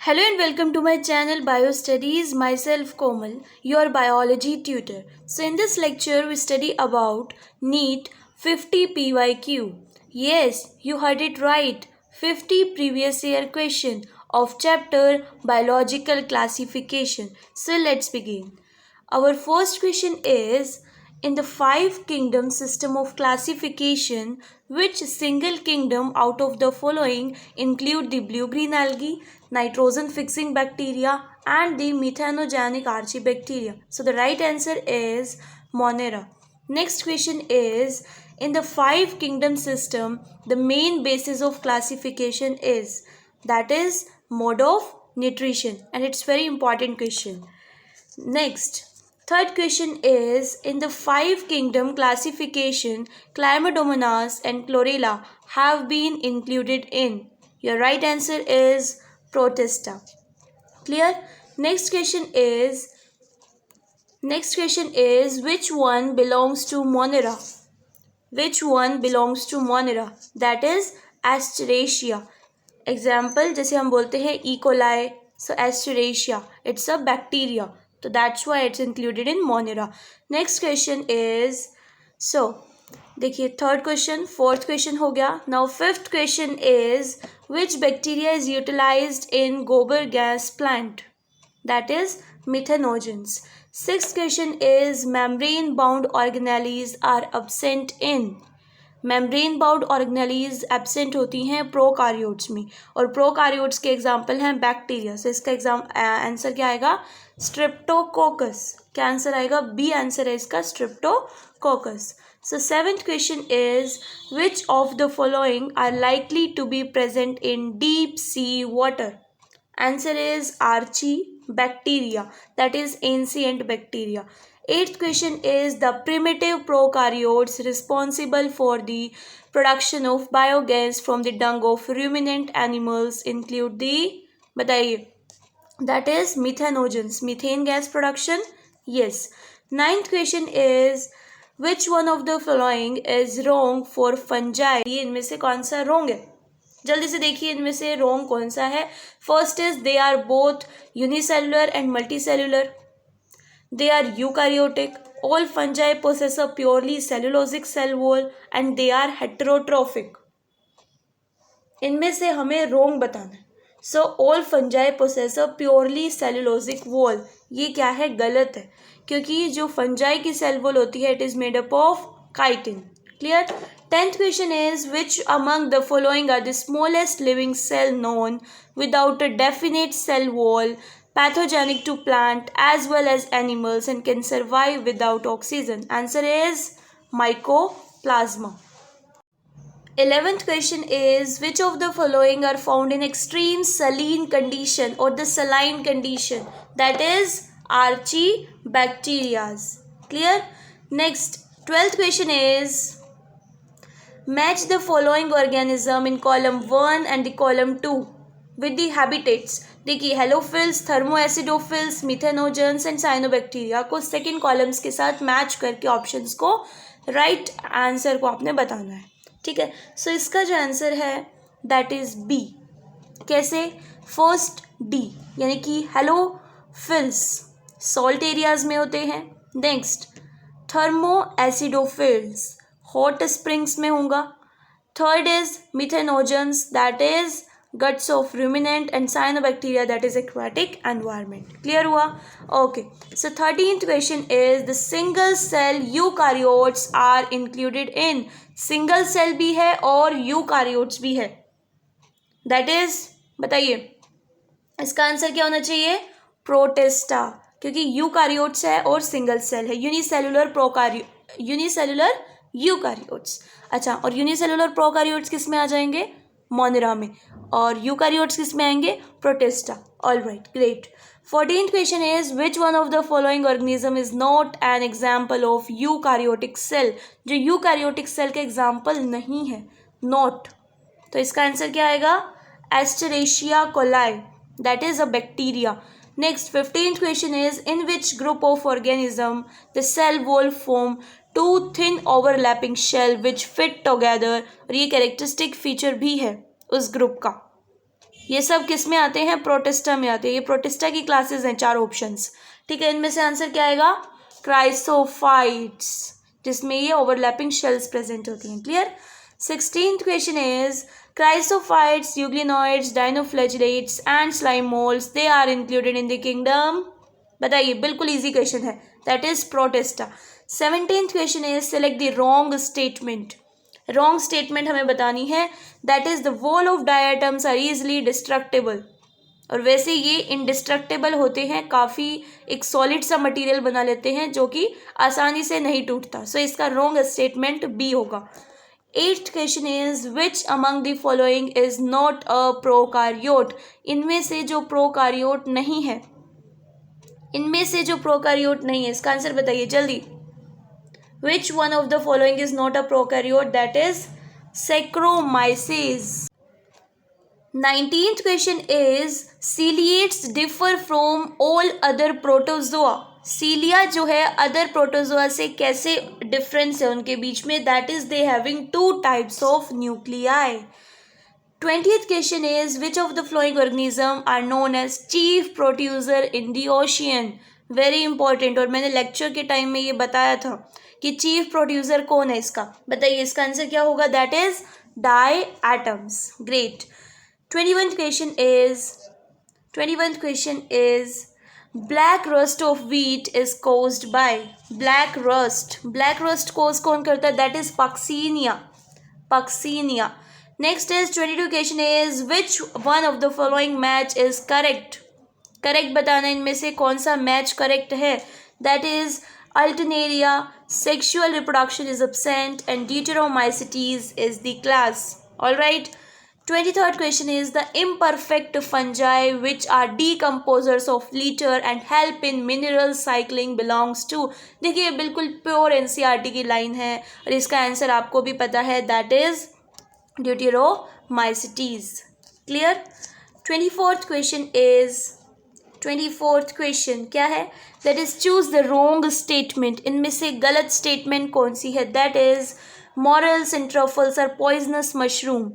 Hello and welcome to my channel Bio Studies. Myself Komal, your biology tutor. So in this lecture we study about NEET 50 PYQ. Yes, you heard it right. 50 previous year question of chapter biological classification. So let's begin. Our first question is, in the five kingdom system of classification, which single kingdom out of the following include the blue-green algae, nitrogen fixing bacteria and the methanogenic archibacteria? So the right answer is Monera. Next question is, in the five kingdom system, the main basis of classification is, that is mode of nutrition, and it's very important question. Next, third question is, in the five kingdom classification, Chlamydomonas and Chlorella have been included in. Your right answer is Protista. Clear? Next question is which one belongs to Monera? Which one belongs to Monera? That is Asteraceae. Example जैसे हम बोलते हैं E coli, so Escherichia it's a bacteria, तो that's why it's included in Monera. Next question is, so देखिए third question, fourth question हो गया. Now fifth question is, which bacteria is utilised in gobar gas plant? That is methanogens. Sixth question is, membrane bound organelles are absent in. Membrane bound organelles absent होती हैं prokaryotes में, और prokaryotes के example हैं bacteria. सो इसका answer क्या आएगा? Streptococcus. क्या आंसर आएगा? बी आंसर है इसका, streptococcus. So seventh question is, which of the following are likely to be present in deep sea water? Answer is Archibacteria, that is ancient bacteria. Eighth question is, the primitive prokaryotes responsible for the production of biogas from the dung of ruminant animals include the, बताइए. That is methanogens, methane gas production. Yes. Ninth question is, which one of the following is wrong for fungi? इनमें से कौन सा wrong है? जल्दी से देखिए इनमें से रोंग कौन सा है. First is, they are both unicellular and multicellular. They are eukaryotic. All fungi possess a purely cellulosic cell wall and they are heterotrophic. इनमें से हमें रोंग बताना है. So all fungi possess a purely cellulosic wall, ये क्या है? गलत है, क्योंकि जो फंजाई की सेल वॉल होती है it is made up of chitin. Clear? 10th question is, which among the following are the smallest living cell known without a definite cell wall, pathogenic to plant as well as animals, and can survive without oxygen? Answer is mycoplasma. 11th question is, which of the following are found in extreme saline condition or the saline condition? That is Archibacteria. Clear? Next, 12th question is, match the following organism in column 1 and the column 2 with the habitats. देखिए हेलोफिल्स, थर्मोएसिडोफिल्स, methanogens and cyanobacteria को second columns के साथ match करके options को right answer को आपने बताना है. ठीक है. सो इसका जो आंसर है दैट इज बी. कैसे? फर्स्ट डी, यानी कि हेलोफिल्स सॉल्ट एरियाज में होते हैं. नेक्स्ट, थर्मोएसिडोफिल्स हॉट स्प्रिंग्स में होगा. Third is methanogens, that is guts of ruminant, and cyanobacteria that is aquatic environment. Clear हुआ? Okay. So 13th question is, the single cell eukaryotes are included in. Single cell भी है और eukaryotes भी है. That is, बताइए इसका answer क्या होना चाहिए? प्रोटिस्टा, क्योंकि यूकैरियोट्स है और सिंगल सेल है. Unicellular eukaryotes. अच्छा, और यूनिसेलुलर प्रोकैरियोट्स किस में आ जाएंगे? मोनेरा में. और यूकैरियोट्स किस में आएंगे? Protista. All right, great. 14th question is, which one of the following organism is not an example of eukaryotic cell? जो यूकैरियोटिक सेल के एग्जाम्पल नहीं है, नॉट, तो इसका आंसर क्या आएगा? Escherichia coli, that is a bacteria. Next, 15th question is, in which group of organism the cell wall form two thin overlapping shell which fit together? और ये characteristic feature भी है उस ग्रुप का. ये सब किस में आते हैं? प्रोटिस्टा में आते हैं। ये प्रोटिस्टा की क्लासेस हैं, 4 ऑप्शंस। ठीक है, इनमें से आंसर क्या आएगा? क्राइसोफाइट्स, जिसमें ये ओवरलैपिंग शेल्स प्रेजेंट होती हैं। Clear? 16th question is chrysophytes, euglenoids, dinoflagellates and slime moulds, they are included in the kingdom. बताइए, बिल्कुल इजी क्वेश्चन है, that is protista. 17th question is select the wrong statement. Wrong statement हमें बतानी है, that is the wall of diatoms are easily destructible. और वैसे ये indestructible होते हैं, काफ़ी एक सॉलिड सा मटेरियल बना लेते हैं जो कि आसानी से नहीं टूटता। सो इसका रॉन्ग स्टेटमेंट बी होगा। 8th question is which among the following is not a prokaryote. इनमें से जो प्रोकारियोट नहीं है, इनमें से जो प्रोकारियोट नहीं है, इसका आंसर बताइए जल्दी। Which one of the following is not a prokaryote? That is Saccharomyces. 19th question is ciliates differ from all other protozoa. सीलिया जो है अदर प्रोटोजोआ से कैसे डिफरेंस है उनके बीच में? That is they having 2 types of nuclei. 20th question is which of the following organism are known as chief producer in the ocean? Very important, और मैंने lecture के टाइम में ये बताया था कि चीफ प्रोड्यूसर कौन है इसका। बताइए इसका आंसर क्या होगा? That is diatoms. Great. 21st question is black rust of wheat is caused by. Black rust cause कौन करता है? That is Puccinia. Next is 22 question is which one of the following match is correct. Correct बताना, इनमें से कौन सा match correct है? That is Alternaria, sexual reproduction is absent and Deuteromycetes is the class. Alright. 23rd question is the imperfect fungi which are decomposers of litter and help in mineral cycling belongs to. देखिए बिल्कुल pure NCERT की line है और इसका answer आपको भी पता है, that is Deuteromycetes. Clear? 24th question क्या है? That is choose the wrong statement. इनमें से गलत स्टेटमेंट कौन सी है? That is morels and truffles are poisonous mushroom.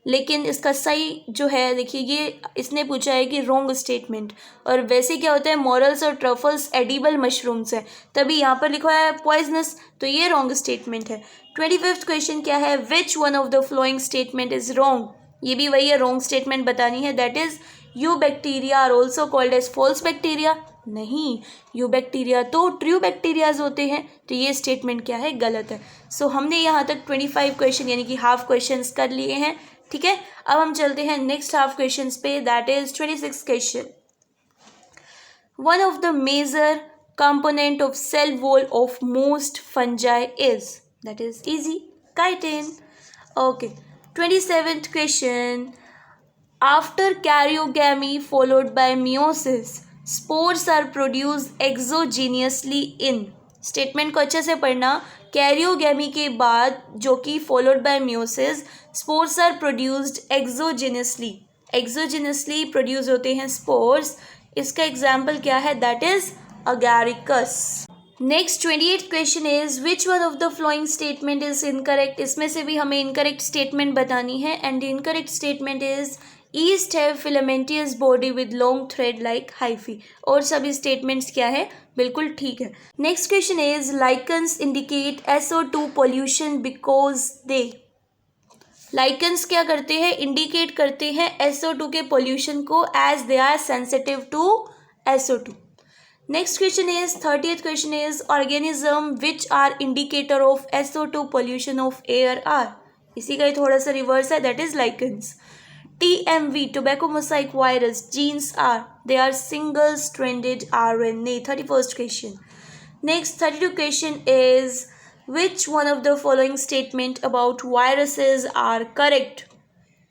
लेकिन इसका सही जो है, देखिए ये इसने पूछा है कि रॉन्ग स्टेटमेंट, और वैसे क्या होता है, मॉरल्स और ट्रफल्स एडिबल मशरूम्स है, तभी यहाँ पर लिखा है पॉइजनस, तो ये रॉन्ग स्टेटमेंट है। 25th क्वेश्चन क्या है? Which one of the following statement is wrong. ये भी वही है, रॉन्ग स्टेटमेंट बतानी है, that is eubacteria are also called as false bacteria. नहीं, यू बैक्टीरिया तो ट्रू बैक्टीरियाज होते हैं, तो ये स्टेटमेंट क्या है? गलत है। सो हमने यहाँ तक 25 क्वेश्चन यानी कि हाफ क्वेश्चंस कर लिए हैं। ठीक है, अब हम चलते हैं नेक्स्ट हाफ क्वेश्चंस पे, that is 26 question. One of the major component of cell wall of most fungi is, that is easy, chitin. Okay, 27th question, after karyogamy followed by meiosis, spores are produced exogenously in। Statement को अच्छे से पढ़ना। Karyogamy के बाद जो कि followed by meiosis, spores are produced exogenously produce होते हैं स्पोर्स। इसका एग्जाम्पल क्या है? That is Agaricus. Next 28th question is which one of the following statement is incorrect. इसमें से भी हमें इनकरेक्ट स्टेटमेंट बतानी है, and the incorrect statement is yeast have filamentous body with long thread like hyphae. और सभी statements क्या है? बिल्कुल ठीक है। Next question is lichens indicate SO2 pollution because they. Lichens क्या करते हैं? इंडिकेट करते हैं SO2 के पोल्यूशन को, as they are sensitive to SO2। Next question is 30th question is organism which are indicator of SO2 pollution of air are. इसी का ही थोड़ा सा रिवर्स है, that is lichens. TMV, tobacco mosaic virus, genes are, they are single stranded RNA. 31st question. Next 32 question is which one of the following statement about viruses are correct?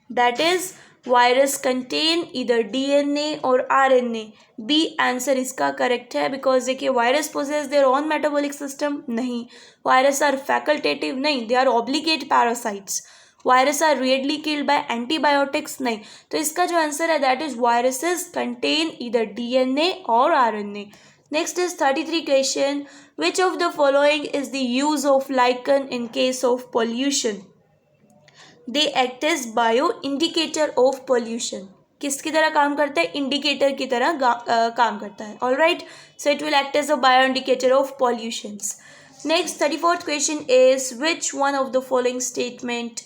That is virus contain either DNA or RNA. B answer इसका correct है, because देखिए virus possess their own metabolic system. नहीं, virus are facultative. नहीं, they are obligate parasites. Virus are rarely killed by antibiotics. नहीं, तो इसका जो answer है that is viruses contain either DNA और RNA। Next is 33 question, which of the following is the use of lichen in case of pollution? They act as bio indicator of pollution. किसकी तरह काम करता है? Indicator की तरह काम करता है. All right, so it will act as a bio indicator of pollutions. Next 34th question is which one of the following statement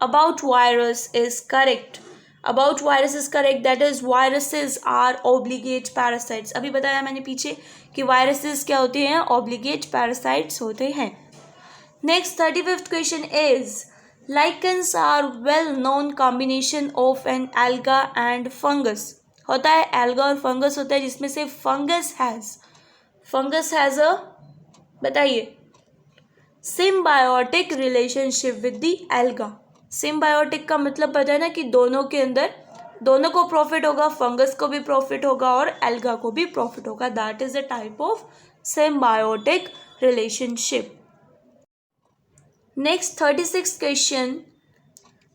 about virus is correct? About virus is correct, that is viruses are obligate parasites. अभी बताया मैंने पीछे कि viruses क्या होते हैं? obligate parasites होते हैं. Next 35th question is lichens are well known combination of an alga and fungus. होता है alga और fungus होता है, जिसमें से fungus has a, बताइए, symbiotic relationship with the alga. Symbiotic का मतलब पता है ना कि दोनों के अंदर, दोनों को प्रॉफिट होगा, फंगस को भी प्रॉफिट होगा और एल्गा को भी प्रॉफिट होगा. That is the type of symbiotic relationship. Next 36th question.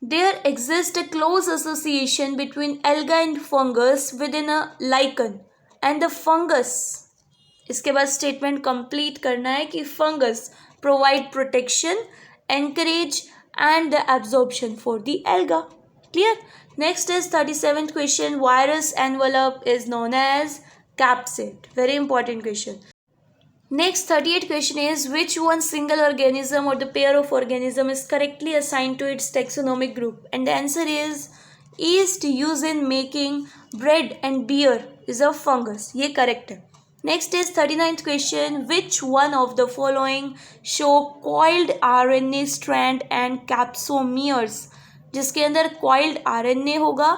There exist a close association between alga and fungus within a lichen and the fungus. इसके बाद स्टेटमेंट कंप्लीट करना है कि fungus provide protection, anchorage and the absorption for the alga. Clear? Next is 37th question. Virus envelope is known as capsid. Very important question. Next 38th question is which one single organism or the pair of organism is correctly assigned to its taxonomic group? And the answer is yeast used in making bread and beer is a fungus. ये correct है. Next is 39th question. Which one of the following show coiled RNA strand and capsomeres? जिसके अंदर coiled RNA होगा,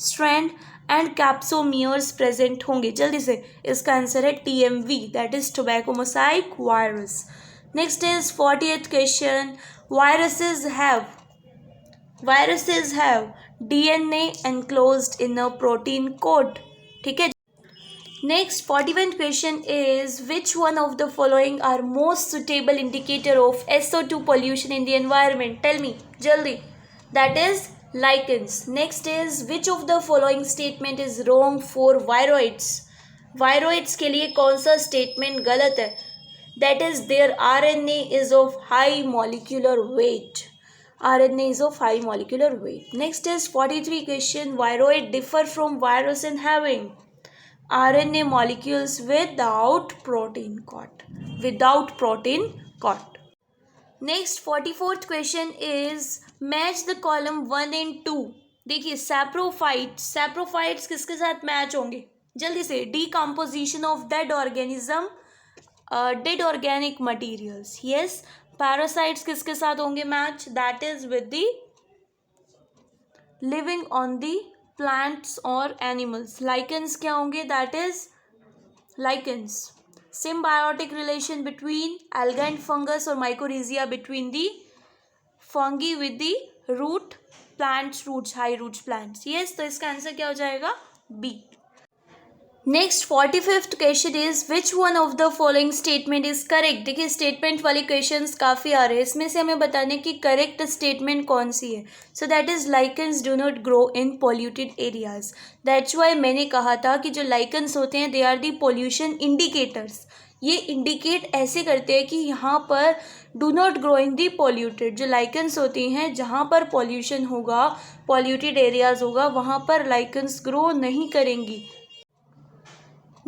strand and capsomeres present होंगे. जल्दी से, इसका answer है TMV, that is tobacco mosaic virus. Next is 40th question. Viruses have DNA enclosed in a protein coat. ठीक है. Next 41th question is which one of the following are most suitable indicator of SO2 pollution in the environment? Tell me, jaldi. That is lichens. Next is which of the following statement is wrong for viroids? Viroids के लिए कौन सा statement गलत है? That is their RNA is of high molecular weight. RNA is of high molecular weight. Next is 43 question. Viroid differ from virus in having RNA molecules without protein coat. Next 44th question is match the column 1 and 2. देखिए saprophytes किसके साथ match होंगे? जल्दी से. decomposition of dead organism, dead organic materials. yes. parasites किसके साथ होंगे match? that is with the living on the plants और animals. lichens क्या होंगे? that is lichens. symbiotic relation between alga and fungus or mycorrhiza between the fungi with the root plants, roots, high roots plants. yes, तो इसका answer क्या हो जाएगा? B. Next 45th question is which one of the following statement is correct. देखिए statement वाले questions काफ़ी आ रहे हैं, इसमें से हमें बताने की करेक्ट स्टेटमेंट कौन सी है. So that is lichens do not grow in polluted areas. That's why मैंने कहा था कि जो लाइकन्स होते हैं they are the pollution indicators. ये इंडिकेट ऐसे करते हैं कि यहाँ पर do not grow in the polluted. जो लाइकन्स होती हैं जहाँ पर पॉल्यूशन होगा, पॉल्यूटेड एरियाज होगा, वहाँ पर लाइकन्स ग्रो नहीं करेंगी.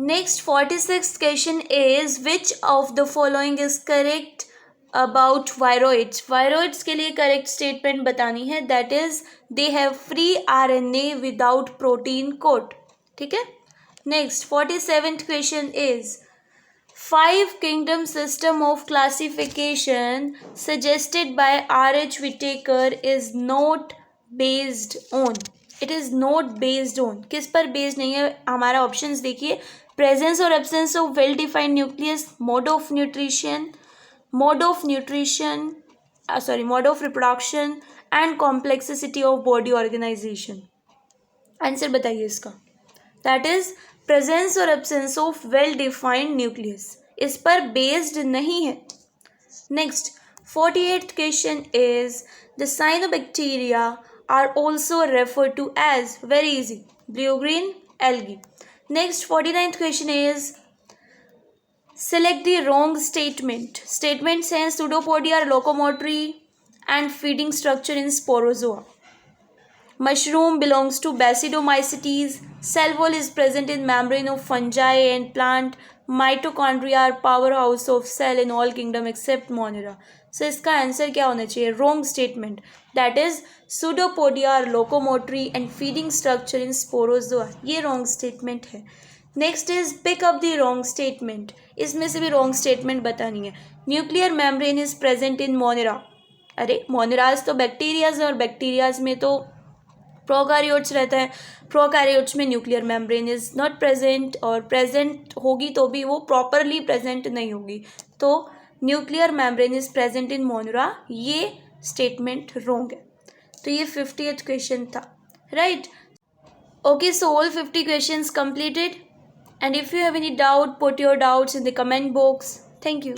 Next 46th question is which of the following is correct about viroids. viroids के लिए correct statement बतानी है. that is they have free RNA without protein coat. ठीक है. Next 47th question is 5 kingdom system of classification suggested by R.H. Whitaker is not based on. It is not based on. किस पर based नहीं है? हमारा options देखिए. Presence और absence of well defined nucleus, mode of reproduction and complexity of body organisation. Answer बताइए इसका. That is presence और absence of well defined nucleus. इस पर बेस्ड नहीं है. Next 48th question is the cyanobacteria are also referred to as, very easy, blue-green algae. Next 49th question is select the wrong statement. Statements हैं pseudopodia are locomotory and feeding structure in sporozoa. Mushroom belongs to Basidiomycetes. Cell wall is present in membrane of fungi and plant. Mitochondria are powerhouse of cell in all kingdom except Monera. So इसका answer क्या होना चाहिए? Wrong statement. That is pseudopodia are locomotory and feeding structure in sporozoa. ये wrong statement है. Next is pick up the wrong statement. इसमें से भी wrong statement बतानी है. Nuclear membrane is present in monera. अरे मोनेराज तो बैक्टीरियाज और बैक्टीरियाज में तो प्रोकैरियोट्स रहता है. प्रोकैरियोट्स में nuclear membrane is not present, और प्रेजेंट होगी तो भी वो प्रॉपरली प्रेजेंट नहीं होगी. तो nuclear membrane is present in Monera, ये स्टेटमेंट रॉन्ग है. तो ये 50th क्वेश्चन था, right. Okay, so all 50 questions completed. And if you have any doubt, put your doubts in the comment box. Thank you.